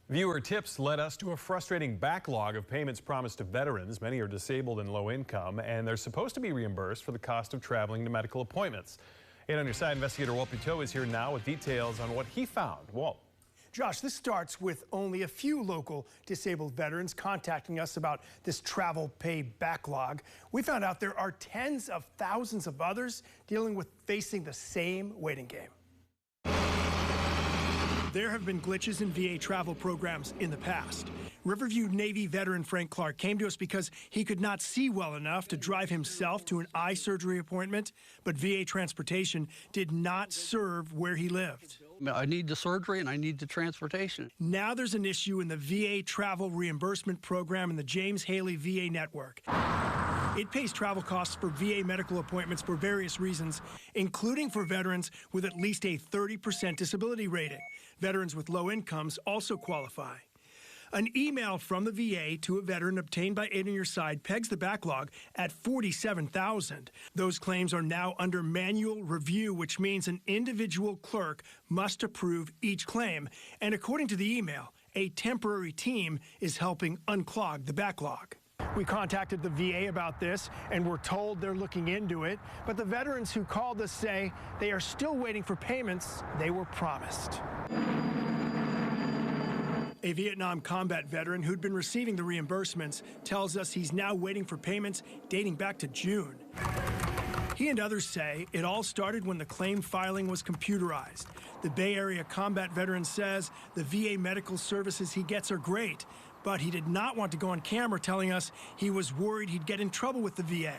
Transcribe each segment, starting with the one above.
Viewer tips led us to a frustrating backlog of payments promised to veterans. Many are disabled and low income, and they're supposed to be reimbursed for the cost of traveling to medical appointments. And on your side, investigator Walt Buteau is here now with details on what he found. Walt. Josh, this starts with only a few local disabled veterans contacting us about this travel pay backlog. We found out there are tens of thousands of others facing the same waiting game. There have been glitches in VA travel programs in the past. Riverview Navy veteran Frank Clark came to us because he could not see well enough to drive himself to an eye surgery appointment, but VA transportation did not serve where he lived. I need the surgery and I need the transportation. Now there's an issue in the VA travel reimbursement program in the James Haley VA network. It pays travel costs for VA medical appointments for various reasons, including for veterans with at least a 30% disability rating. Veterans with low incomes also qualify. An email from the VA to a veteran obtained by Aid on Your Side pegs the backlog at 47,000. Those claims are now under manual review, which means an individual clerk must approve each claim. And according to the email, a temporary team is helping unclog the backlog. We contacted the VA about this and we're told they're looking into it, but the veterans who called us say they are still waiting for payments they were promised. A Vietnam combat veteran who'd been receiving the reimbursements tells us he's now waiting for payments dating back to June. He and others say it all started when the claim filing was computerized. The Bay Area combat veteran says the VA medical services he gets are great, but he did not want to go on camera telling us he was worried he'd get in trouble with the VA.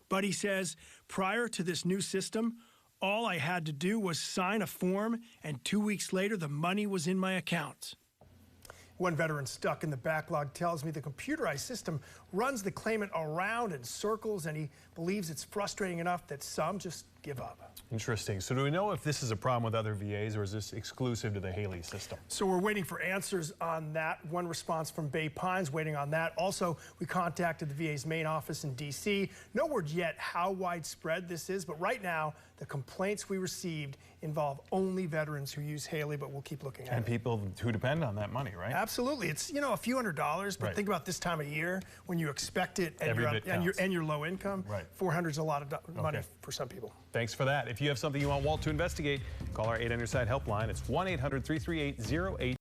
But he says, prior to this new system, all I had to do was sign a form, and 2 weeks later, the money was in my account. One veteran stuck in the backlog tells me the computerized system runs the claimant around in circles, and he believes it's frustrating enough that some just give up. Interesting. So do we know if this is a problem with other VAs, or is this exclusive to the Haley system? So we're waiting for answers on that. One response from Bay Pines, waiting on that. Also, we contacted the VA's main office in D.C. No word yet how widespread this is, but right now, the complaints we received involve only veterans who use Haley, but we'll keep looking at it. And people who depend on that money, right? Absolutely. It's, a few $100s, but think about this time of year when you expect it and you're low income. Right. 400 is a lot of money for some people. Thanks for that. If you have something you want Walt to investigate, call our Aid on Your Side helpline. It's 1-800-338-08